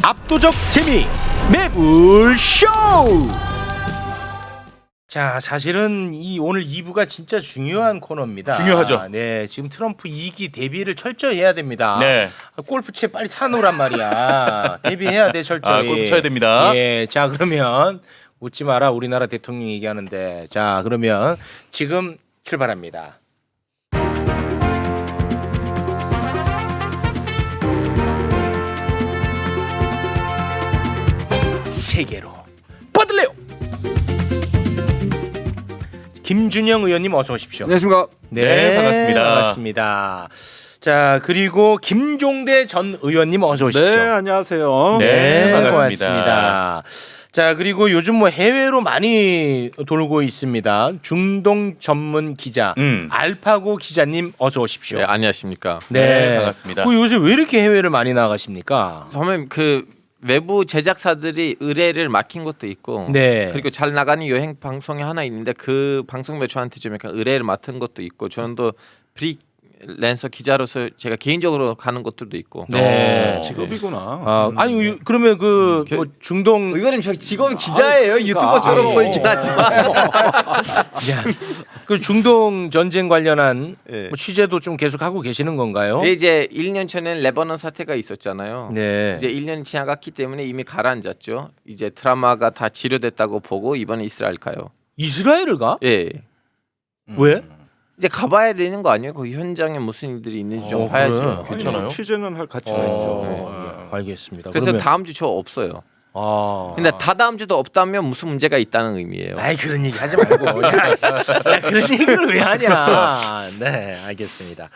압도적 재미 매불쇼. 자, 사실은 이 오늘 2부가 진짜 중요한 코너입니다. 중요하죠. 네, 지금 트럼프 2기 대비를 철저히 해야 됩니다. 네. 골프채 빨리 사놓으란 말이야. 대비해야 돼 철저히. 골프 쳐야 됩니다. 예, 자 그러면 웃지 마라 우리나라 대통령 얘기하는데. 자 그러면 지금 출발합니다. 세계로 뻗을래요. 김준영 의원님 어서 오십시오. 안녕하십니까. 네, 반갑습니다. 반갑습니다. 자 그리고 김종대 전 의원님 어서 오십시오. 네, 안녕하세요. 네, 반갑습니다. 고맙습니다. 자 그리고 요즘 뭐 해외로 많이 돌고 있습니다. 중동 전문 기자 알파고 기자님 어서 오십시오. 네, 안녕하십니까. 네, 반갑습니다. 요새 왜 이렇게 해외를 많이 나가십니까? 선배님 그 외부 제작사들이 의뢰를 맡긴 것도 있고, 네. 그리고 잘 나가는 여행 방송이 하나 있는데 그 방송에 저한테 좀 약간 의뢰를 맡은 것도 있고, 저는 또 프리랜서 기자로서 제가 개인적으로 가는 것들도 있고. 네. 직업이구나. 아니 그러면 그 뭐 중동 의원님 저 직업이 기자예요. 유튜버처럼 아니, 보이긴 하지만. 야, 그 중동 전쟁 관련한 네. 뭐 취재도 좀 계속 하고 계시는 건가요? 네, 이제 1년 전에는 레바논 사태가 있었잖아요. 네. 이제 1년이 지나갔기 때문에 이미 가라앉았죠. 이제 트라우마가 다 치료됐다고 보고 이번에 이스라엘 가요. 이스라엘을 가? 예. 왜? 이제 가봐야 되는 거 아니에요? 거기 현장에 무슨 일들이 있는지 좀 봐야죠. 그래? 괜찮아요? 취재는 할 가치가 있죠. 알겠습니다. 그래서 그러면 다음 주 저 없어요. 근데 다다음 주도 없다면 무슨 문제가 있다는 의미예요. 아이 그런 얘기 하지 말고 야, 그런 얘기를 왜 하냐. 네, 알겠습니다.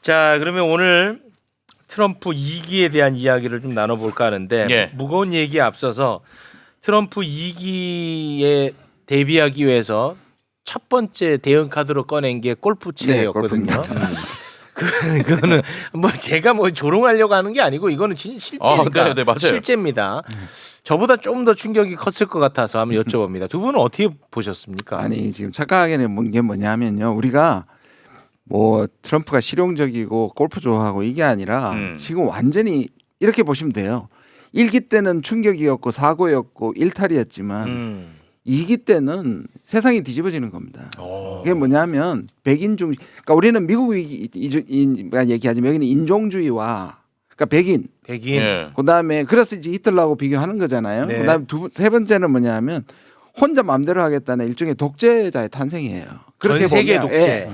자, 그러면 오늘 트럼프 2기에 대한 이야기를 좀 나눠볼까 하는데 예. 무거운 얘기에 앞서서 트럼프 2기에 대비하기 위해서 첫 번째 대응 카드로 꺼낸 게 골프채였거든요. 그거는 뭐 제가 뭐 조롱하려고 하는 게 아니고 이거는 실제니까 네, 맞아요. 실제입니다. 저보다 좀 더 충격이 컸을 것 같아서 한번 여쭤봅니다. 두 분은 어떻게 보셨습니까? 아니 지금 착각하게는 게 뭐냐면요. 우리가 뭐 트럼프가 실용적이고 골프 좋아하고 이게 아니라 지금 완전히 이렇게 보시면 돼요. 1기 때는 충격이었고 사고였고 일탈이었지만 2기 때는 세상이 뒤집어지는 겁니다. 그게 뭐냐면 백인 중, 그러니까 우리는 미국 얘기하지만 여기는 인종주의와 그러니까 백인, 예. 그다음에 그래서 이제 히틀러하고 비교하는 거잖아요. 네. 그다음에 세 번째는 뭐냐면 혼자 마음대로 하겠다는 일종의 독재자의 탄생이에요. 전 세계 보면, 독재. 예.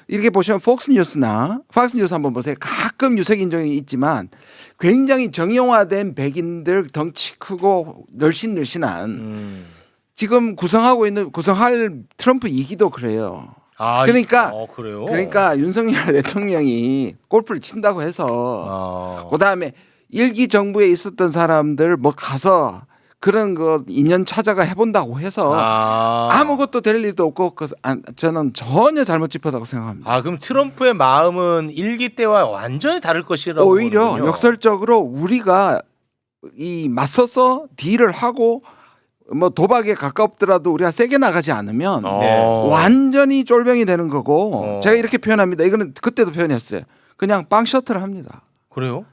이렇게 보시면 폭스뉴스나 팍스뉴스 한번 보세요. 가끔 유색 인종이 있지만 굉장히 정형화된 백인들 덩치 크고 늘씬한 지금 구성할 트럼프 2기도 그래요. 그러니까 그래요? 그러니까 윤석열 대통령이 골프를 친다고 해서 그다음에 1기 정부에 있었던 사람들 뭐 가서 그런 거 인연 찾아가 해본다고 해서 아무것도 될 일도 없고 저는 전혀 잘못 짚었다고 생각합니다. 그럼 트럼프의 마음은 1기 때와 완전히 다를 것이라고 오히려 보는군요. 역설적으로 우리가 이 맞서서 딜을 하고 뭐 도박에 가깝더라도 우리가 세게 나가지 않으면 완전히 쫄병이 되는 거고 제가 이렇게 표현합니다. 이거는 그때도 표현했어요. 그냥 빵 셔틀을 합니다. 그래요?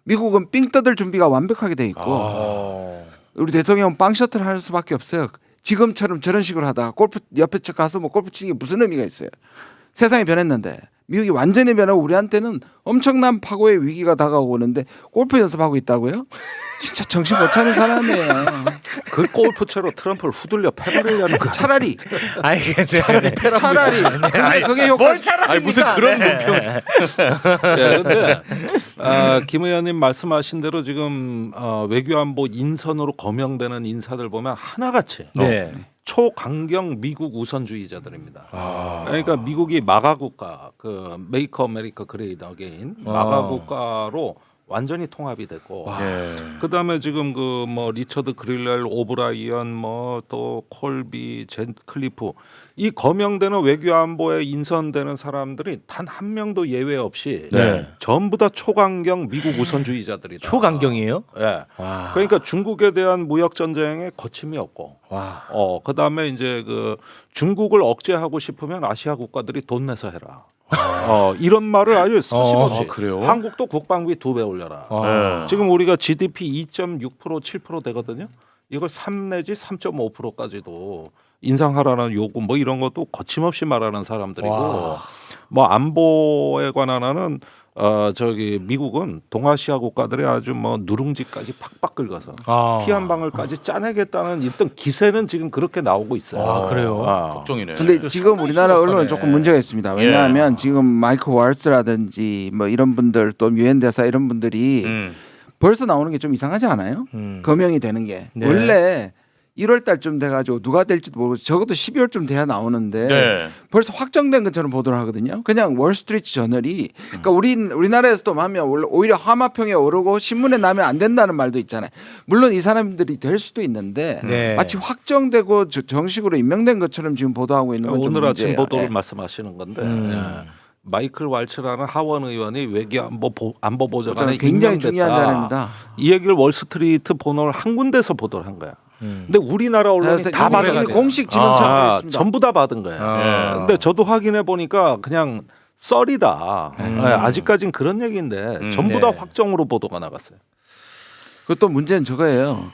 미국은 삥 뜯을 준비가 완벽하게 돼 있고 우리 대통령은 빵 셔틀 할 수밖에 없어요. 지금처럼 저런 식으로 하다가 골프 옆에 쳐 가서 뭐 골프 치는 게 무슨 의미가 있어요. 세상이 변했는데 미국이 완전히 변하고 우리한테는 엄청난 파고의 위기가 다가오는데 골프 연습하고 있다고요? 진짜 정신 못 차린 사람이에요. 그 골프채로 트럼프를 후들려 패버리려는 거. 차라리 차라리 그게 효과. 뭘 차라리 아니, 무슨 그런 논평. 네, 그런데 김 의원님 말씀하신 대로 지금 외교안보 인선으로 거명되는 인사들 보면 하나같이 네. 초강경 미국 우선주의자들입니다. 그러니까 미국이 마가 국가, 그 메이크 아메리카 그레이트 어게인 마가 국가로 완전히 통합이 됐고, 그다음에 지금 그 뭐 리처드 그릴렐, 오브라이언, 뭐 또 콜비, 젠 클리프 이 거명되는 외교안보에 인선되는 사람들이 단 한 명도 예외 없이 전부 다 초강경 미국 우선주의자들이다. 초강경이에요? 예. 그러니까 중국에 대한 무역 전쟁에 거침이 없고, 그다음에 이제 그 중국을 억제하고 싶으면 아시아 국가들이 돈 내서 해라. 이런 말을 아주 서슴없이 그래요? 한국도 국방비 2배 올려라. 네. 지금 우리가 GDP 2.6% 7% 되거든요. 이걸 3 내지 3.5%까지도 인상하라는 요구 뭐 이런 것도 거침없이 말하는 사람들이고 와. 뭐 안보에 관한 하는 저기 미국은 동아시아 국가들의 아주 뭐 누룽지까지 팍팍 긁어서 피 한 방울까지 짜내겠다는 어떤 기세는 지금 그렇게 나오고 있어요. 아, 그래요? 걱정이네. 근데 지금 우리나라 언론은 조금 문제가 있습니다. 왜냐하면 지금 마이크 월츠라든지 뭐 이런 분들 또 유엔 대사 이런 분들이 벌써 나오는 게 좀 이상하지 않아요? 거명이 되는 게 네. 원래 1월 달쯤 돼가지고 누가 될지도 모르고 적어도 12월쯤 돼야 나오는데 네. 벌써 확정된 것처럼 보도를 하거든요. 그냥 월스트리트 저널이 그러니까 우리나라에서도 하면 오히려 하마평에 오르고 신문에 나면 안 된다는 말도 있잖아요. 물론 이 사람들이 될 수도 있는데 네. 마치 확정되고 정식으로 임명된 것처럼 지금 보도하고 있는 건 좀 오늘 아침 문제예요. 보도를 예. 말씀하시는 건데 마이클 왈츠라는 하원 의원이 외교안보 보좌관에 굉장히 임명됐다. 중요한 자료입니다. 이 얘기를 월스트리트 보널 한 군데서 보도를 한 거야. 근데 우리나라 언론이 그래서 다 받은 이미 거야. 공식 지명 참고했습니다. 전부 다 받은 거야. 아. 근데 저도 확인해 보니까 그냥 썰이다. 아직까지는 그런 얘기인데 전부 다 네. 확정으로 보도가 나갔어요. 그것도 문제는 저거예요.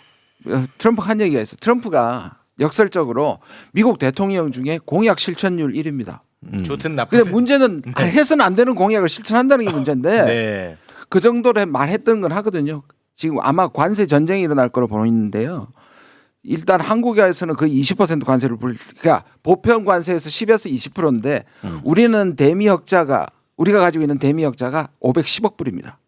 트럼프가 한 얘기가 있어. 트럼프가 역설적으로 미국 대통령 중에 공약 실천율 1위입니다. 좋든 나쁘든. 근데 문제는 해서는 안 되는 공약을 실천한다는 게 문제인데 네. 그 정도로 말했던 건 하거든요. 지금 아마 관세 전쟁이 일어날 거로 보이는데요. 일단 한국에서는 거의 20% 관세를 그러니까 보편 관세에서 10에서 20%인데 우리는 우리가 가지고 있는 대미역자가 510억 불입니다.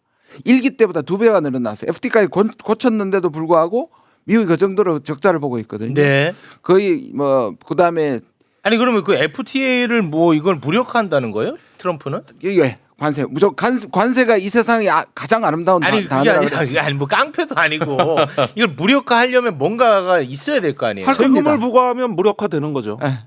1기 때보다 2배가 늘어났어요. FTA까지 고쳤는데도 불구하고 미국이 그 정도로 적자를 보고 있거든요. 네. 거의 뭐 그다음에 아니 그러면 그 FTA를 뭐 이걸 무력화한다는 거예요? 트럼프는? 이게 관세 무조건 관세가 이 세상에 가장 아름다운 아니 그게 단어라고 아니라 그랬어요. 아니 뭐 깡패도 아니고 이걸 무력화하려면 뭔가가 있어야 될 거 아니에요. 할 겁니다. 세금을 부과하면 무력화되는 거죠. 예.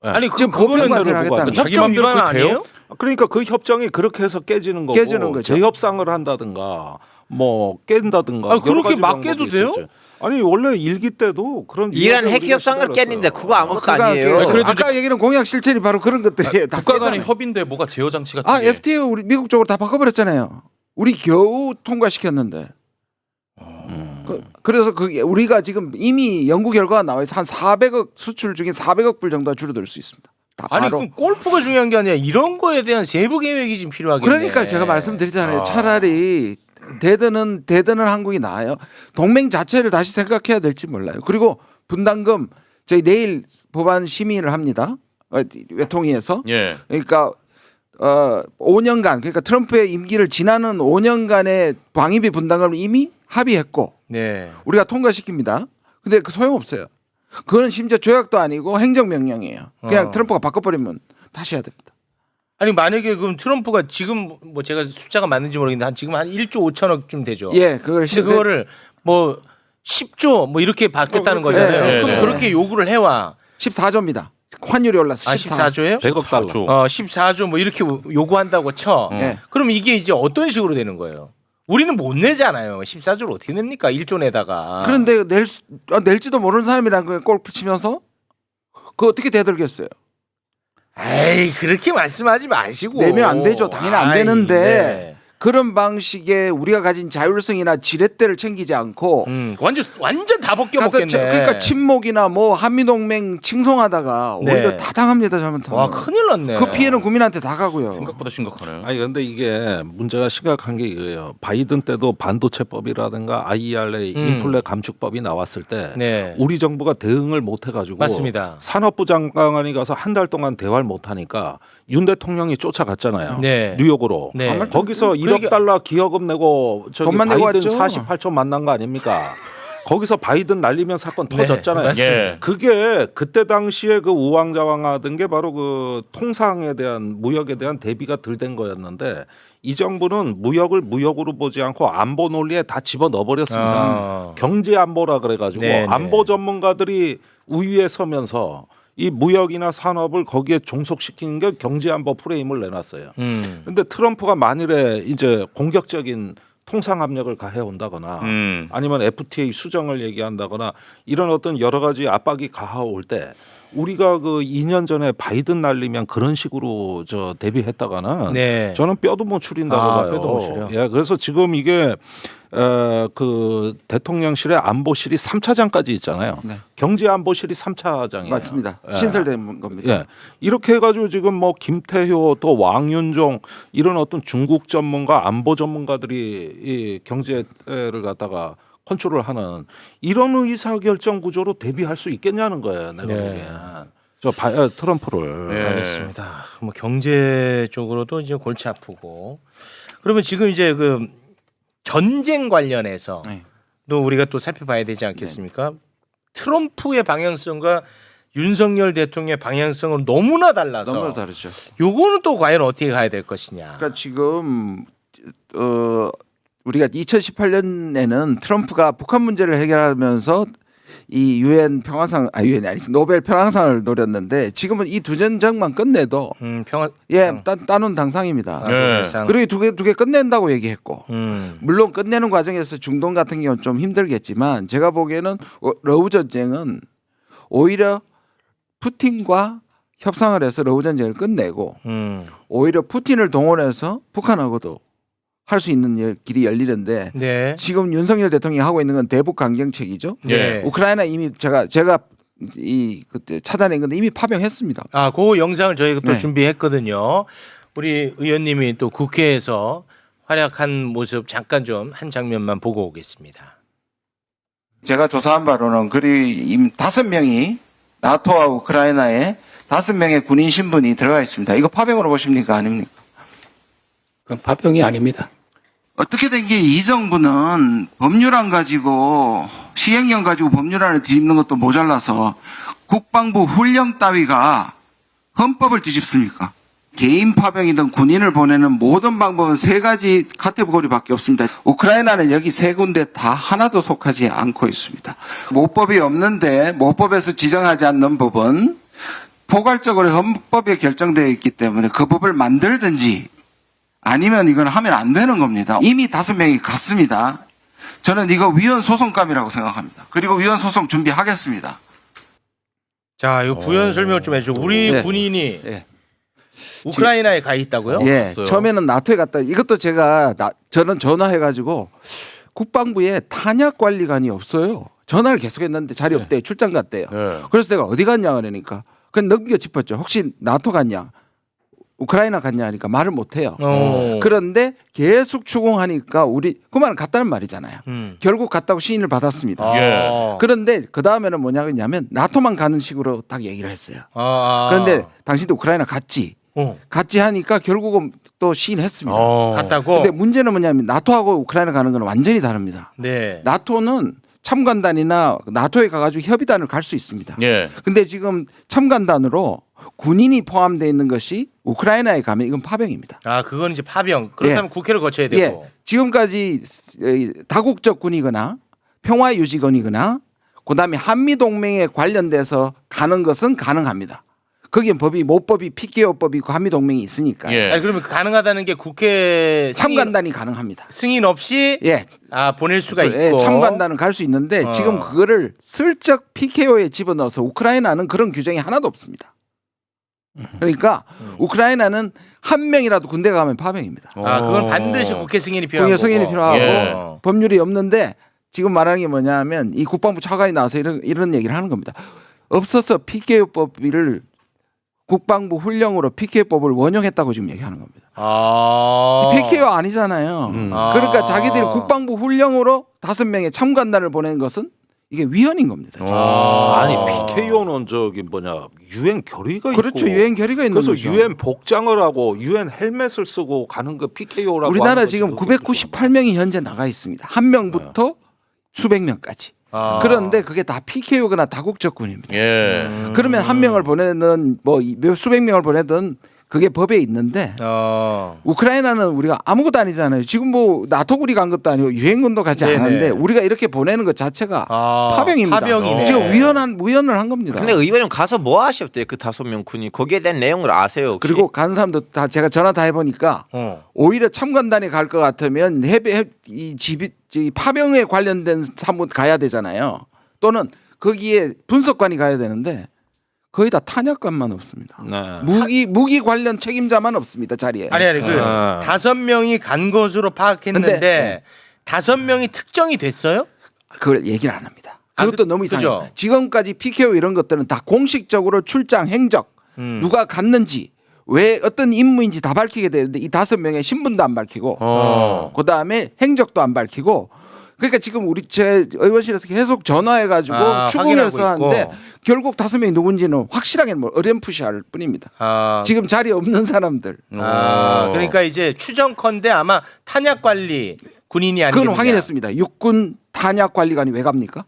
아니 지금 그거는 보편 관세를 하겠다는 자기 협정 맘대로 위반 그렇게 아니에요? 그러니까 그 협정이 그렇게 해서 깨지는 거고 깨지는 거죠. 재협상을 한다든가 뭐 깬다든가 아니, 여러 그렇게 가지 막 방법이 깨도 돼요? 있었죠. 아니 원래 일기 때도 그런 이란 위협에 핵 우리가 협상을 시달렸어요. 깼는데 그거 아무것도 그거 아니에요. 그래도 아까 얘기는 공약 실천이 바로 그런 것들이에요. 다 국가 간의 깨잖아요. 협의인데 뭐가 제어 장치 같은 아 게. FTA 우리 미국 쪽으로 다 바꿔버렸잖아요. 우리 겨우 통과시켰는데. 그래서 그게 우리가 지금 이미 연구 결과가 나와 있어 한 400억 수출 중에 400억 불 정도가 줄어들 수 있습니다. 다 아니 바로. 그럼 골프가 중요한 게 아니라 이런 거에 대한 세부 계획이 좀 필요하겠네. 그러니까 제가 말씀드리잖아요. 차라리 대드는 한국이 나아요. 동맹 자체를 다시 생각해야 될지 몰라요. 그리고 분담금 저희 내일 법안 심의를 합니다. 외통위에서. 예. 그러니까 5년간 그러니까 트럼프의 임기를 지나는 5년간의 방위비 분담금을 이미 합의했고 네. 우리가 통과시킵니다. 근데 그 소용 없어요. 그거는 심지어 조약도 아니고 행정명령이에요. 그냥 트럼프가 바꿔버리면 다시 해야 됩니다. 아니 만약에 그럼 트럼프가 지금 뭐 제가 숫자가 맞는지 모르겠는데 지금 한 1조 5천억쯤 되죠. 예, 그걸 근데 그거를 뭐 10조 뭐 이렇게 받겠다는 거잖아요. 네, 그럼 네. 그렇게 요구를 해와. 14조입니다. 환율이 올라서 14. 14조예요? 100억 달러. 14조 뭐 이렇게 요구한다고 쳐. 예. 그럼 이게 이제 어떤 식으로 되는 거예요? 우리는 못 내잖아요. 14조를 어떻게 냅니까? 1조 내다가. 그런데 낼지도 모르는 사람이랑 그 골프 치면서 그거 어떻게 대들겠어요? 에이 그렇게 말씀하지 마시고. 내면 안 되죠. 당연히 안 되는데. 네. 그런 방식의 우리가 가진 자율성이나 지렛대를 챙기지 않고 완전 다 벗겨 가서 먹겠네. 그러니까 친목이나 뭐 한미동맹 칭송하다가 네. 오히려 다 당합니다. 잘못하면. 와 큰일 났네. 그 피해는 국민한테 다 가고요. 생각보다 심각하네요. 아니 그런데 이게 문제가 심각한 게 이거예요. 바이든 때도 반도체법이라든가 IRA 인플레 감축법이 나왔을 때 네. 우리 정부가 대응을 못 해가지고 맞습니다. 산업부 장관이 가서 한 달 동안 대화를 못 하니까 윤 대통령이 쫓아갔잖아요. 네. 뉴욕으로. 네. 거기서 그 1억 달러 기여금 내고 저기 돈만 내고 바이든 왔죠. 48조 만난 거 아닙니까? 거기서 바이든 날리면 사건 터졌잖아요. 맞습니다. 예. 그게 그때 당시에 그 우왕좌왕하던 게 바로 그 통상에 대한 무역에 대한 대비가 덜 된 거였는데 이 정부는 무역을 무역으로 보지 않고 안보 논리에 다 집어 넣어버렸습니다. 아. 경제 안보라 그래가지고 네, 네. 안보 전문가들이 우위에 서면서 이 무역이나 산업을 거기에 종속시키는 게 경제 안보 프레임을 내놨어요. 근데 트럼프가 만일에 이제 공격적인 통상 압력을 가해 온다거나 아니면 FTA 수정을 얘기한다거나 이런 어떤 여러 가지 압박이 가해올 때 우리가 그 2년 전에 바이든 날리면 그런 식으로 저 대비했다가는 네. 저는 뼈도 못 추린다고 봐요. 뼈도 못 추려. 예, 그래서 지금 이게 그 대통령실의 안보실이 3차장까지 있잖아요. 네. 경제안보실이 3차장이에요. 맞습니다. 예. 신설된 겁니다. 예. 이렇게 해가지고 지금 뭐 김태효 또 왕윤종 이런 어떤 중국 전문가 안보 전문가들이 이 경제를 갖다가 컨트롤을 하는 이런 의사결정 구조로 대비할 수 있겠냐는 거예요. 내가 네. 보기엔. 트럼프를. 네. 알겠습니다. 뭐 경제 쪽으로도 이제 골치 아프고 그러면 지금 이제 그 전쟁 관련해서 네. 또 우리가 또 살펴봐야 되지 않겠습니까? 트럼프의 방향성과 윤석열 대통령의 방향성은 너무나 달라서 너무 다르죠. 요거는 또 과연 어떻게 가야 될 것이냐. 그러니까 지금 우리가 2018년에는 트럼프가 북한 문제를 해결하면서 이 유엔 평화상 유엔이 아니지 노벨 평화상을 노렸는데 지금은 이 두 전쟁만 끝내도 평화 따놓은 당상입니다. 네. 그리고 두 개 끝낸다고 얘기했고 음. 물론 끝내는 과정에서 중동 같은 경우는 좀 힘들겠지만 제가 보기에는 러우 전쟁은 오히려 푸틴과 협상을 해서 러우 전쟁을 끝내고 오히려 푸틴을 동원해서 북한하고도 할 수 있는 길이 열리는데 네. 지금 윤석열 대통령이 하고 있는 건 대북 강경책이죠. 네. 우크라이나 이미 제가 이 그때 찾아낸 건데 이미 파병했습니다. 아, 그 영상을 저희가 또 네. 준비했거든요. 우리 의원님이 또 국회에서 활약한 모습 잠깐 좀 한 장면만 보고 오겠습니다. 제가 조사한 바로는 이미 5명이 나토와 우크라이나에 5명의 군인 신분이 들어가 있습니다. 이거 파병으로 보십니까? 아닙니까? 그건 파병이 아닙니다. 어떻게 된 게 이 정부는 법률안 가지고 시행령 가지고 법률안을 뒤집는 것도 모자라서 국방부 훈령 따위가 헌법을 뒤집습니까? 개인 파병이든 군인을 보내는 모든 방법은 3가지 카테고리밖에 없습니다. 우크라이나는 여기 3군데 다 하나도 속하지 않고 있습니다. 모법이 없는데 모법에서 지정하지 않는 법은 포괄적으로 헌법에 결정되어 있기 때문에 그 법을 만들든지 아니면 이건 하면 안 되는 겁니다. 이미 5명이 갔습니다. 저는 이거 위헌 소송감이라고 생각합니다. 그리고 위헌 소송 준비하겠습니다. 자, 이거 부연 설명 좀 해줘. 우리 네. 군인이 네. 우크라이나에 가 있다고요? 예, 없어요. 처음에는 나토에 갔다. 이것도 저는 전화해가지고 국방부에 탄약 관리관이 없어요. 전화를 계속했는데 자리 없대요. 출장 갔대요. 네. 그래서 내가 어디 갔냐 그러니까 그냥 넘겨 짚었죠. 혹시 나토 갔냐? 우크라이나 갔냐 하니까 말을 못해요. 그런데 계속 추궁하니까 그 말은 갔다는 말이잖아요. 결국 갔다고 시인을 받았습니다. 예. 그런데 그 다음에는 뭐냐면 나토만 가는 식으로 딱 얘기를 했어요. 그런데 당신도 우크라이나 갔지? 갔지 하니까 결국은 또 시인했습니다. 갔다고. 근데 문제는 뭐냐면 나토하고 우크라이나 가는 건 완전히 다릅니다. 네. 나토는 참관단이나 나토에 가가지고 협의단을 갈 수 있습니다. 예. 근데 지금 참관단으로 군인이 포함되어 있는 것이 우크라이나에 가면 이건 파병입니다. 아, 그건 이제 파병. 그렇다면 국회를 거쳐야 되고. 예, 지금까지 다국적 군이거나 평화유지군이거나 그다음에 한미동맹에 관련돼서 가는 것은 가능합니다. 거기엔 모법이 PKO법이 있고 한미동맹이 있으니까 예. 아니, 그러면 가능하다는 게 국회 참관단이 가능합니다. 승인 없이 예, 보낼 수가 예, 있고. 참관단은 갈 수 있는데 지금 그거를 슬쩍 PKO에 집어넣어서 우크라이나는 그런 규정이 하나도 없습니다. 그러니까 우크라이나는 한 명이라도 군대 가면 파병입니다. 그건 반드시 국회 승인이 필요하고. 국회 승인이 필요하고 예. 법률이 없는데 지금 말하는 게 뭐냐면 이 국방부 차관이 나와서 이런 얘기를 하는 겁니다. 없어서 PKO법을 국방부 훈령으로 PKO법을 원용했다고 지금 얘기하는 겁니다. PKO 아니잖아요. 그러니까 자기들이 국방부 훈령으로 5명의 참관단을 보낸 것은 이게 위헌인 겁니다. 지금. 아니 PKO는 유엔 결의가 그렇죠. 있고 유엔 결의가 있는 그래서 거죠. 유엔 복장을 하고 유엔 헬멧을 쓰고 가는 거 PKO라고 우리나라 지금 998명이 현재 나가 있습니다. 한 명부터 수백 명까지. 그런데 그게 다 PKO거나 다국적 군입니다. 예. 그러면 한 명을 보내든 수백 명을 보내든 그게 법에 있는데 우크라이나는 우리가 아무것도 아니잖아요. 지금 뭐 나토국이 간 것도 아니고 유엔군도 가지 네네. 않았는데 우리가 이렇게 보내는 것 자체가 파병입니다. 파병이네. 지금 무연을 한 겁니다. 근데 의원님 가서 뭐 하셨대요? 그 5명 군이 거기에 대한 내용을 아세요? 혹시? 그리고 간 사람도 다 제가 전화 다 해보니까 오히려 참관단이 갈 것 같으면 이 파병에 관련된 사무 가야 되잖아요. 또는 거기에 분석관이 가야 되는데 거의 다 탄약관만 없습니다. 네. 무기 관련 책임자만 없습니다 자리에. 아니 그 5명이 간 것으로 파악했는데 근데, 5명이 특정이 됐어요? 그걸 얘기를 안 합니다. 그것도 너무 이상해요. 그죠? 지금까지 PKO 이런 것들은 다 공식적으로 출장 행적 누가 갔는지 왜 어떤 임무인지 다 밝히게 되는데 이 5명의 신분도 안 밝히고 그다음에 행적도 안 밝히고 그러니까 지금 우리 제 의원실에서 계속 전화해가지고 추궁해서 하는데 결국 5명이 누군지는 확실하게 뭐 어렴풋이할 뿐입니다. 지금 자리에 없는 사람들. 그러니까 이제 추정컨대 아마 탄약 관리 군인이 아니겠느냐. 그건 확인했습니다. 육군 탄약 관리관이 왜 갑니까?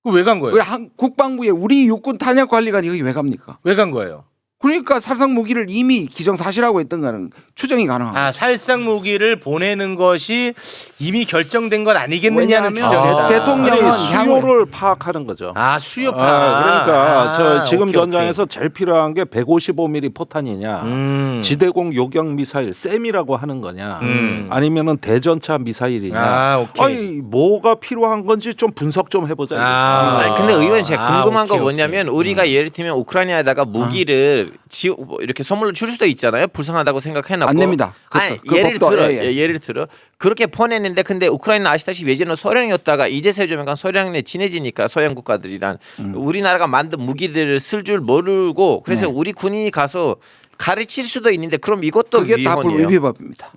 왜 간 거예요? 왜 국방부에 우리 육군 탄약 관리관이 여기 왜 갑니까? 왜 간 거예요? 그러니까 살상 무기를 이미 기정사실하고 했던 거는 추정이 가능합니다. 살상 무기를 보내는 것이 이미 결정된 것 아니겠느냐는 왜냐하면 추정이다. 대통령은 수요를 파악하는 거죠. 수요파. 그러니까 저 지금 오케이, 전장에서 제일 필요한 게 155mm 포탄이냐, 지대공 요격 미사일 셈이라고 하는 거냐, 아니면은 대전차 미사일이냐. 오케이. 아니 뭐가 필요한 건지 좀 분석 좀 해보자. 아니, 근데 의원님 제가 궁금한 오케이, 거 뭐냐면 우리가 예를 들면 우크라이나에다가 무기를 뭐 이렇게 선물로 줄 수도 있잖아요. 불쌍하다고 생각해놓고 안 됩니다. 아니, 그 예를 법도, 들어 예. 예를 들어 그렇게 보냈는데 근데 우크라이나 아시다시피 예전에 소련이었다가 이제서야 좀 약간 소련에 친해지니까 소련 국가들이란 우리나라가 만든 무기들을 쓸 줄 모르고 그래서 우리 군인이 가서 가르칠 수도 있는데 그럼 이것도 그게 다 위헌이에요. 위법입니다.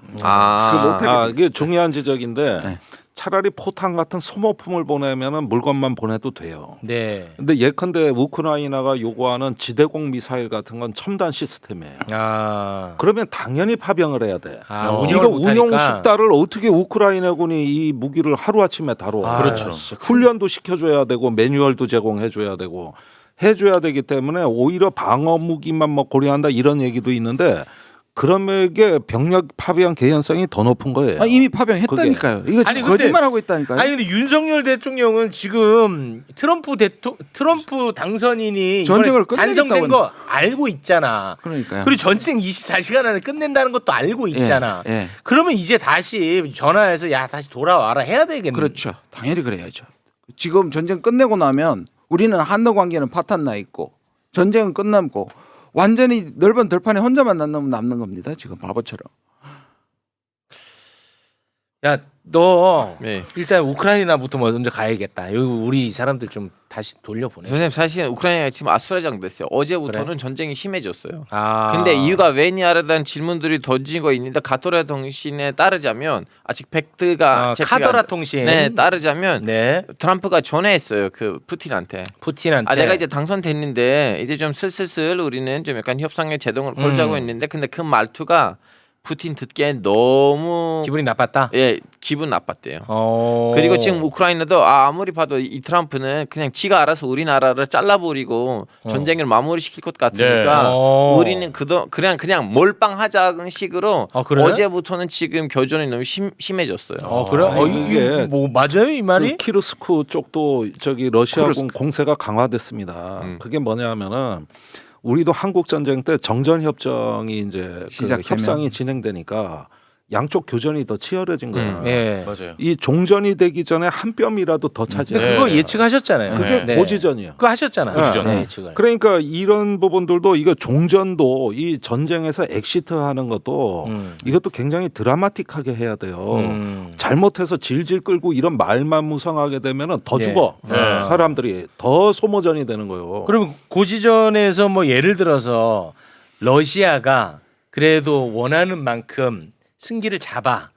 이게 중요한 지적인데 네. 차라리 포탄 같은 소모품을 보내면은 물건만 보내도 돼요. 네. 근데 예컨대 우크라이나가 요구하는 지대공 미사일 같은 건 첨단 시스템이에요. 그러면 당연히 파병을 해야 돼. 이거 운용 숙달을 어떻게 우크라이나군이 이 무기를 하루 아침에 다뤄? 그렇죠. 훈련도 시켜줘야 되고 매뉴얼도 제공해줘야 되고 해줘야 되기 때문에 오히려 방어 무기만 뭐 고려한다 이런 얘기도 있는데. 그러면 이게 병력 파병 개연성이 더 높은 거예요. 이미 파병했다니까요. 이거 지금 거짓말하고 있다니까요. 아니 근데 윤석열 대통령은 지금 트럼프 당선인이 전쟁을 단성된 끝내겠다고 거 알고 있잖아. 그러니까요. 그리고 전쟁 24시간 안에 끝낸다는 것도 알고 있잖아. 예. 그러면 이제 다시 전화해서 야 다시 돌아와라 해야 되겠네. 그렇죠. 당연히 그래야죠. 지금 전쟁 끝내고 나면 우리는 한러 관계는 파탄 나 있고 전쟁은 끝남고 완전히 넓은 들판에 혼자만 남는 겁니다. 지금 바보처럼. 야, 너 네. 일단 우크라이나부터 먼저 가야겠다. 여기 우리 사람들 좀 다시 돌려보내. 선생님 사실 우크라이나가 지금 아수라장 됐어요. 어제부터는 그래? 전쟁이 심해졌어요. 아. 근데 이유가 왜냐에 대한 질문들이 던진 거 있는데 카토라 통신에 따르자면 아직 팩트가 카더라 통신. 네, 따르자면 네. 트럼프가 전화했어요. 그 푸틴한테. 푸틴한테. 내가 이제 당선됐는데 이제 좀 슬슬 우리는 좀 약간 협상의 제동을 걸자고 했는데 근데 그 말투가 푸틴 듣기엔 너무 기분이 나빴다. 예, 기분 나빴대요. 그리고 지금 우크라이나도 아무리 봐도 이 트럼프는 그냥 지가 알아서 우리나라를 잘라버리고 전쟁을 마무리시킬 것 같으니까 네. 우리는 그냥 몰빵하자는 식으로 그래? 어제부터는 지금 교전이 너무 심해졌어요. 그래? 이게 뭐 맞아요 이 말이? 그 키르스크 쪽도 저기 러시아군 공세가 강화됐습니다. 그게 뭐냐면은 우리도 한국 전쟁 때 정전 협정이 이제 그 협상이 진행되니까 양쪽 교전이 더 치열해진 거야. 예. 맞아요. 이 종전이 되기 전에 한 뼘이라도 더 차지해. 근데 그거 예측하셨잖아요. 그게 네. 고지전이야. 그거 하셨잖아요. 고지전. 네, 예측을. 그러니까 이런 부분들도 이거 종전도 이 전쟁에서 엑시트하는 것도 이것도 굉장히 드라마틱하게 해야 돼요. 잘못해서 질질 끌고 이런 말만 무성하게 되면은 더 죽어. 사람들이 더 소모전이 되는 거예요. 그러면 고지전에서 뭐 예를 들어서 러시아가 그래도 원하는 만큼 승기를 잡아.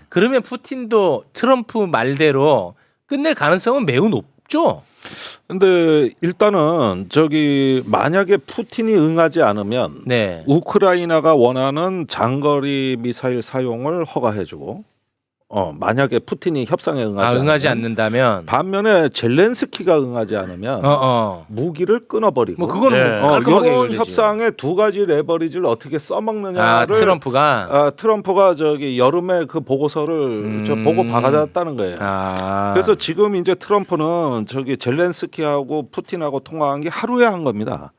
그러면 푸틴도 트럼프 말대로 끝낼 가능성은 매우 높죠. 근데 일단은 저기 만약에 푸틴이 응하지 않으면 우크라이나가 원하는 장거리 미사일 사용을 허가해주고 만약에 푸틴이 협상에 응하지 않는다면 반면에 젤렌스키가 응하지 않으면 무기를 끊어버리고 뭐 그거는 네. 뭐 깔끔하게 이런 해결되지. 협상의 두 가지 레버리지를 어떻게 써먹느냐를 트럼프가 저기 여름에 그 보고서를 저 보고 받았다는 거예요. 그래서 지금 이제 트럼프는 저기 젤렌스키하고 푸틴하고 통화한 게 하루에 한 겁니다.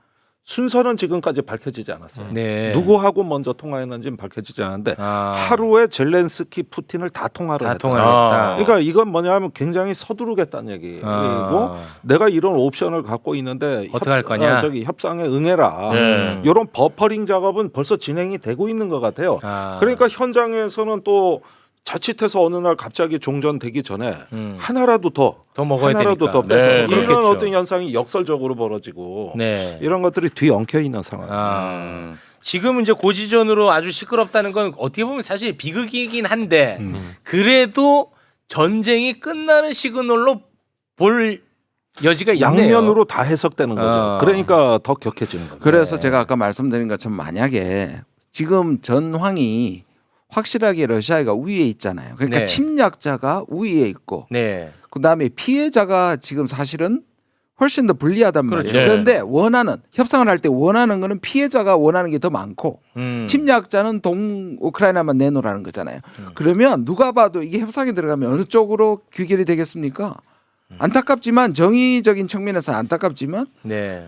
순서는 지금까지 밝혀지지 않았어요. 네. 누구하고 먼저 통화했는지는 밝혀지지 않았는데 하루에 젤렌스키, 푸틴을 다 통화를 했다. 그러니까 이건 뭐냐면 굉장히 서두르겠다는 얘기고 내가 이런 옵션을 갖고 있는데 어떻게 할 거냐? 저기 협상에 응해라. 이런 버퍼링 작업은 벌써 진행이 되고 있는 것 같아요. 그러니까 현장에서는 또 자칫해서 어느 날 갑자기 종전되기 전에 하나라도 더 먹어야 하나라도 되니까. 더 빼서 네, 이런 그렇겠죠. 어떤 현상이 역설적으로 벌어지고 네. 이런 것들이 뒤엉켜 있는 상황. 지금 이제 고지전으로 아주 시끄럽다는 건 어떻게 보면 사실 비극이긴 한데 그래도 전쟁이 끝나는 시그널로 볼 여지가 있네요. 양면으로 다 해석되는 거죠. 그러니까 더 격해지는 거죠. 그래서 제가 아까 말씀드린 것처럼 만약에 지금 전황이 확실하게 러시아가 우위에 있잖아요. 그러니까 네. 침략자가 우위에 있고 네. 그다음에 피해자가 지금 사실은 훨씬 더 불리하단 말이에요. 그렇죠. 그런데 원하는 협상을 할 때 원하는 거는 피해자가 원하는 게 더 많고 침략자는 우크라이나만 내놓으라는 거잖아요. 그러면 누가 봐도 이게 협상에 들어가면 어느 쪽으로 귀결이 되겠습니까? 안타깝지만 정의적인 측면에서 안타깝지만 네.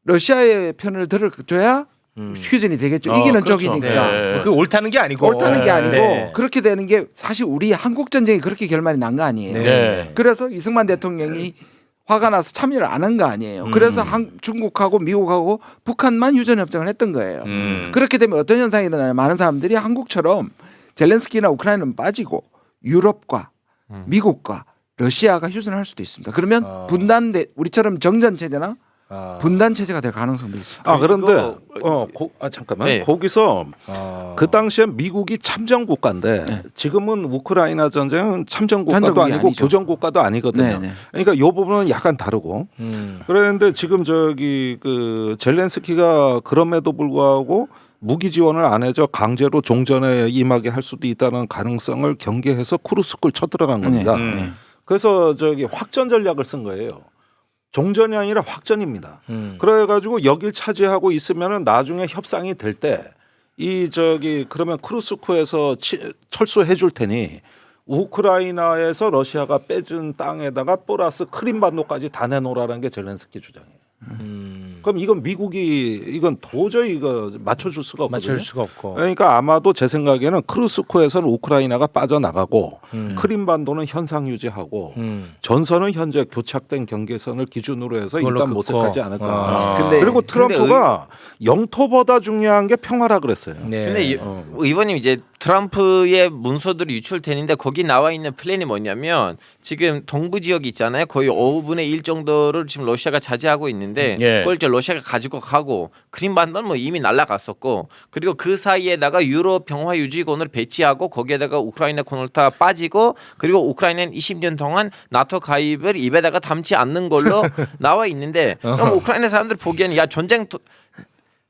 러시아의 편을 들어줘야 휴전이 되겠죠. 이기는 그렇죠. 쪽이니까. 네. 그 옳다는 게 아니고. 옳다는 게 아니고 네. 그렇게 되는 게 사실 우리 한국 전쟁이 그렇게 결말이 난 거 아니에요. 네. 그래서 이승만 대통령이 화가 나서 참여를 안 한 거 아니에요. 그래서 중국하고 미국하고 북한만 휴전 협정을 했던 거예요. 그렇게 되면 어떤 현상이 일어나요? 많은 사람들이 한국처럼 젤렌스키나 우크라이나는 빠지고 유럽과 미국과 러시아가 휴전을 할 수도 있습니다. 그러면 분단돼 우리처럼 정전 체제나 분단 체제가 될 가능성도 있습니다. 그런데 잠깐만 네. 거기서 그 당시에 미국이 참전 국가인데 지금은 우크라이나 전쟁은 참전 국가도 참전국이 아니고 아니죠. 교전 국가도 아니거든요. 네네. 그러니까 이 부분은 약간 다르고 그런데 지금 저기 그 젤렌스키가 그럼에도 불구하고 무기 지원을 안 해줘 강제로 종전에 임하게 할 수도 있다는 가능성을 경계해서 쿠르스크를 쳐들어간 겁니다. 그래서 저기 확전 전략을 쓴 거예요. 종전이 아니라 확전입니다. 그래가지고 여길 차지하고 있으면은 나중에 협상이 될 때 이 저기 그러면 크루스크에서 철수해 줄 테니 우크라이나에서 러시아가 빼준 땅에다가 플러스 크림반도까지 다 내놓으라는 게 젤렌스키 주장이에요. 그럼 이건 미국이 이건 도저히 이거 맞춰줄 수가 없거든요. 맞출 수가 없고. 그러니까 아마도 제 생각에는 크루스코에서는 우크라이나가 빠져나가고 크림반도는 현상 유지하고 전선은 현재 교착된 경계선을 기준으로 해서 그걸로 일단 모색하지 긋고. 않을 겁니다. 근데 그리고 트럼프가 영토보다 중요한 게 평화라 그랬어요. 네. 근데 의원님 이제 트럼프의 문서들이 유출되는데 거기 나와 있는 플랜이 뭐냐면 지금 동부 지역이 있잖아요. 거의 5분의 1 정도를 지금 러시아가 차지하고 있는데 그걸 이제 러시아가 가지고 가고 크림반도는 뭐 이미 날아갔었고 그리고 그 사이에다가 유럽 평화 유지군을 배치하고 거기에다가 우크라이나 군을 다 빠지고 그리고 우크라이나는 20년 동안 나토 가입을 입에다가 담지 않는 걸로 나와 있는데 그럼 우크라이나 사람들 보기에는 야 전쟁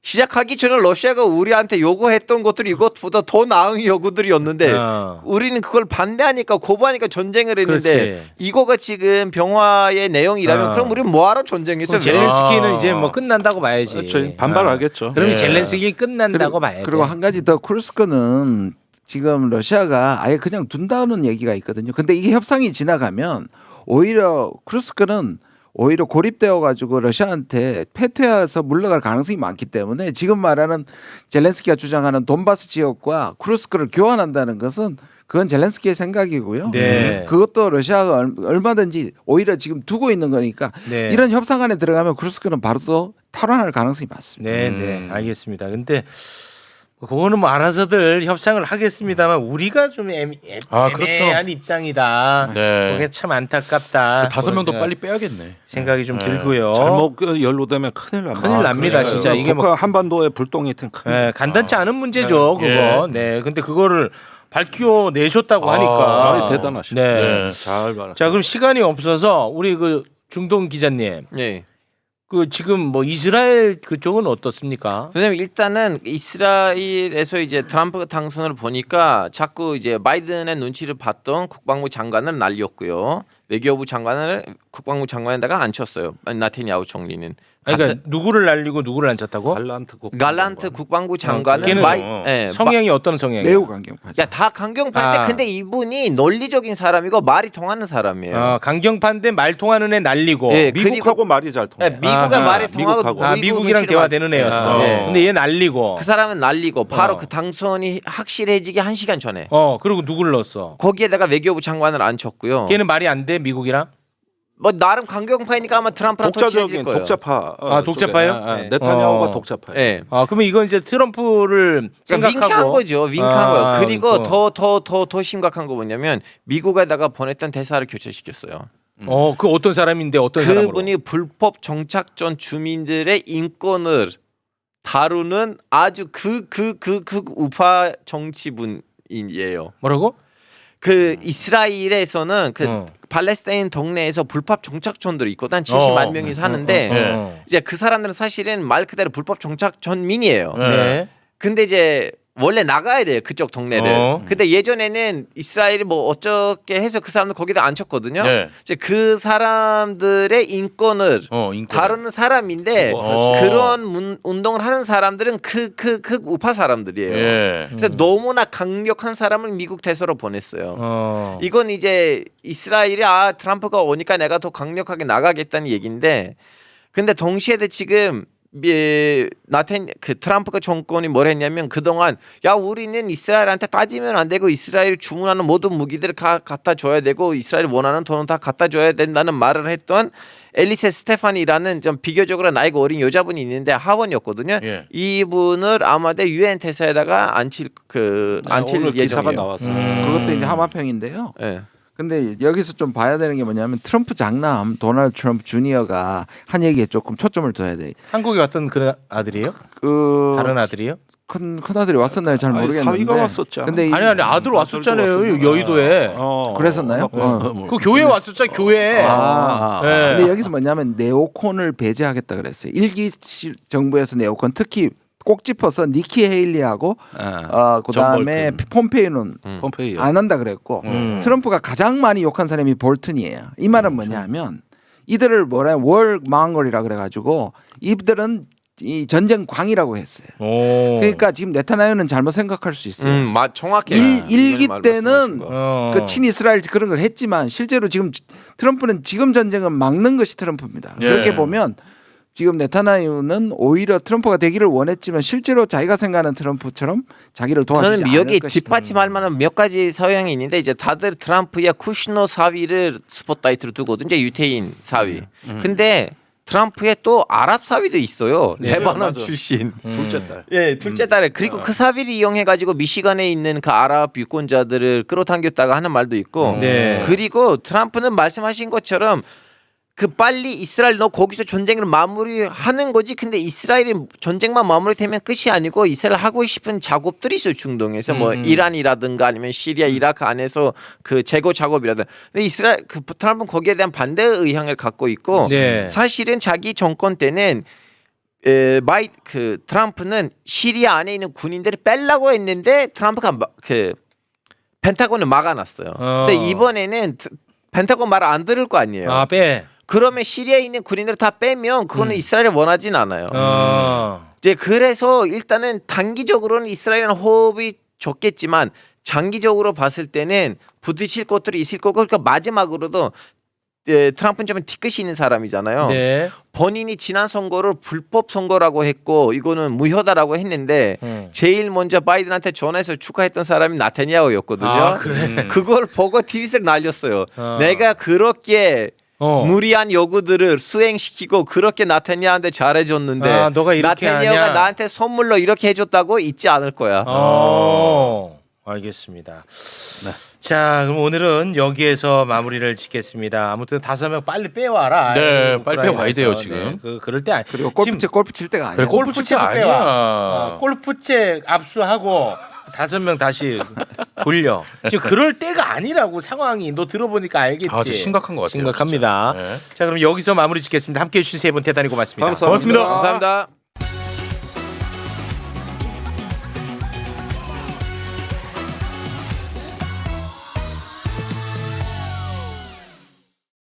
시작하기 전에 러시아가 우리한테 요구했던 것들이 이것보다 더 나은 요구들이었는데 우리는 그걸 반대하니까 거부하니까 전쟁을 했는데 그렇지. 이거가 지금 병화의 내용이라면 그럼 우리는 뭐하러 전쟁했어요? 젤렌스키는 이제 뭐 끝난다고 봐야지. 그렇죠. 반발하겠죠. 그럼 네. 젤렌스키 끝난다고 봐야 돼. 그리고 한 가지 더 쿠르스크는 지금 러시아가 아예 그냥 둔다는 얘기가 있거든요. 근데 이게 협상이 지나가면 오히려 쿠르스크는 오히려 고립되어 가지고 러시아한테 패퇴해서 물러갈 가능성이 많기 때문에 지금 말하는 젤렌스키가 주장하는 돈바스 지역과 쿠르스크를 교환한다는 것은 그건 젤렌스키의 생각이고요. 네. 그것도 러시아가 얼마든지 오히려 지금 두고 있는 거니까 네. 이런 협상 안에 들어가면 쿠르스크는 바로 또 탈환할 가능성이 많습니다. 네, 네, 알겠습니다. 근데 그거는 뭐 알아서들 협상을 하겠습니다만 우리가 좀 애매한 그렇죠. 입장이다. 네. 그게 참 안타깝다. 5명도 그런 빨리 빼야겠네. 생각이 좀 들고요. 잘못 연루되면 큰일 납니다. 큰일 납니다, 그러니까 진짜. 이게 북한 한반도에 불똥이 튼 큰일. 네, 간단치 않은 문제죠, 네. 그거. 네, 근데 그거를 밝혀내셨다고 하니까. 말이 대단하시네. 네. 잘 봐라. 자, 그럼 시간이 없어서 우리 그 중동 기자님. 네. 그 지금 뭐 이스라엘 그쪽은 어떻습니까? 선생님 일단은 이스라엘에서 이제 트럼프 당선을 보니까 자꾸 이제 바이든의 눈치를 봤던 국방부 장관을 날렸고요. 외교부 장관을 국방부 장관에다가 앉혔어요. 나테냐후 총리는. 그러니까 누구를 날리고 누구를 앉혔다고? 갈란트 국방부 장관은 걔는 성향이 어떤 성향이에요? 매우 강경파죠. 야, 다 강경파인데 근데 이분이 논리적인 사람이고 말이 통하는 사람이에요. 강경파인데 말 통하는 애 날리고. 예, 미국하고 말이 잘 통해. 미국의 말이 통하고 미국이랑 대화되는 애였어. 네. 근데 얘 날리고. 그 사람은 날리고 바로 그 당선이 확실해지기 1시간 전에. 그리고 누구를 넣었어? 거기에다가 외교부 장관을 앉혔고요. 걔는 말이 안 돼 미국이랑? 뭐 나름 강경파이니까 아마 트럼프랑 더 친해질 독자적인 거예요. 독자파. 독자파요? 네. 네타냐후가 독자파예요. 네. 그러면 이건 이제 트럼프를 그러니까 생각하고 윙크한 거죠. 윙크한 거예요. 그리고 그거. 더 심각한 거 뭐냐면 미국에다가 보냈던 대사를 교체시켰어요. 그 어떤 사람인데 어떤 사람으로? 그분이 불법 정착전 주민들의 인권을 다루는 아주 그 우파 정치분이에요. 뭐라고? 그 이스라엘에서는 그 팔레스타인 동네에서 불법 정착촌들이 있거든. 70만 명이 사는데 이제 그 사람들은 사실은 말 그대로 불법 정착촌민이에요. 네. 근데 이제 원래 나가야 돼요 그쪽 동네를. 근데 예전에는 이스라엘이 뭐 어떻게 해서 그 사람들 거기다 앉혔거든요. 네. 이제 그 사람들의 인권을 다루는 사람인데 그런 운동을 하는 사람들은 그 우파 사람들이에요. 예. 그래서 너무나 강력한 사람을 미국 대사로 보냈어요. 이건 이제 이스라엘이 트럼프가 오니까 내가 더 강력하게 나가겠다는 얘기인데, 근데 동시에도 지금 트럼프가 정권이 뭘 했냐면 그동안 우리는 이스라엘한테 따지면 안 되고 이스라엘이 주문하는 모든 무기들을 갖다 줘야 되고 이스라엘이 원하는 돈은 다 갖다 줘야 된다는 말을 했던 엘리세 스테판이라는 좀 비교적으로 나이가 어린 여자분이 있는데 하원이었거든요. 예. 이분을 아마도 유엔 대사에다가 앉힐 오늘 기사가 예정이에요. 나왔어요. 그것도 이제 하마평인데요. 네. 근데 여기서 좀 봐야 되는 게 뭐냐면 트럼프 장남 도널드 트럼프 주니어가 한 얘기에 조금 초점을 둬야 돼. 한국에 왔던 그런 아들이에요? 다른 아들이요? 큰 아들이 왔었나요? 잘 모르겠는데. 사위가 왔었잖아. 근데 아니 아들 왔었잖아요. 여의도에. 그랬었나요? 그 교회 왔었죠 교회. 네. 근데 여기서 뭐냐면 네오콘을 배제하겠다 그랬어요. 일기 정부에서 네오콘 특히 꼭 짚어서 니키 헤일리하고 그다음에 폼페이오는 안 한다 그랬고 트럼프가 가장 많이 욕한 사람이 볼튼이에요. 이 말은 뭐냐면 이들을 월망걸이라 그래가지고 이들은 이 전쟁 광이라고 했어요. 그러니까 지금 네타냐후는 잘못 생각할 수 있어요. 정확해. 일기 때는 그 친이스라엘 그런 걸 했지만 실제로 지금 트럼프는 지금 전쟁은 막는 것이 트럼프입니다. 그렇게 보면 지금 네타냐후는 오히려 트럼프가 되기를 원했지만 실제로 자기가 생각하는 트럼프처럼 자기를 도와주지 않을 여기 것이다. 뒷받침할 만한 몇 가지 서양이 있는데 이제 다들 트럼프의 쿠시너 사위를 스포트라이트로 두거든요. 유태인 사위. 근데 트럼프의 또 아랍 사위도 있어요. 레바논 출신. 둘째 딸. 예, 둘째 딸에. 그리고 그 사위를 이용해 가지고 미시간에 있는 그 아랍 유권자들을 끌어당겼다가 하는 말도 있고. 그리고 트럼프는 말씀하신 것처럼 빨리 이스라엘 너 거기서 전쟁을 마무리하는 거지. 근데 이스라엘이 전쟁만 마무리되면 끝이 아니고 이스라엘 하고 싶은 작업들이 있어요. 중동에서 뭐 이란이라든가 아니면 시리아, 이라크 안에서 그 제거 작업이라든가. 근데 이스라엘 트럼프는 거기에 대한 반대 의향을 갖고 있고 사실은 자기 정권 때는 트럼프는 시리아 안에 있는 군인들을 빼려고 했는데 트럼프가 펜타곤을 막아놨어요. 그래서 이번에는 펜타곤 말 안 들을 거 아니에요. 빼. 그러면 시리아에 있는 군인들을 다 빼면 그거는 이스라엘이 원하진 않아요. 이제 그래서 일단은 단기적으로는 이스라엘은 호흡이 좋겠지만 장기적으로 봤을 때는 부딪힐 것들이 있을 거고 그러니까 마지막으로도 트럼프는 좀 뒤끝이 있는 사람이잖아요. 본인이 지난 선거를 불법 선거라고 했고 이거는 무효다라고 했는데 제일 먼저 바이든한테 전화해서 축하했던 사람이 나타냐후였거든요. 그걸 보고 트윗을 날렸어요. 내가 그렇게 무리한 요구들을 수행시키고 그렇게 나타냐후한테 잘해줬는데 너가 이렇게 나타냐후가 하냐? 나한테 선물로 이렇게 해줬다고 잊지 않을 거야. 알겠습니다. 자, 그럼 오늘은 여기에서 마무리를 짓겠습니다. 아무튼 5명 빨리 빼와라. 네, 빨리 빼와야 돼요 지금. 그럴 때 그리고 골프 칠 때가 아니야. 골프채 아니야. 골프채 압수하고 5명 다시 돌려. 지금 그럴 때가 아니라고 상황이 너 들어보니까 알겠지. 아, 진짜 심각한 것 같아요. 심각합니다. 진짜. 네. 자 그럼 여기서 마무리 짓겠습니다. 함께해 주신 세 분 대단히 고맙습니다. 감사합니다. 감사합니다.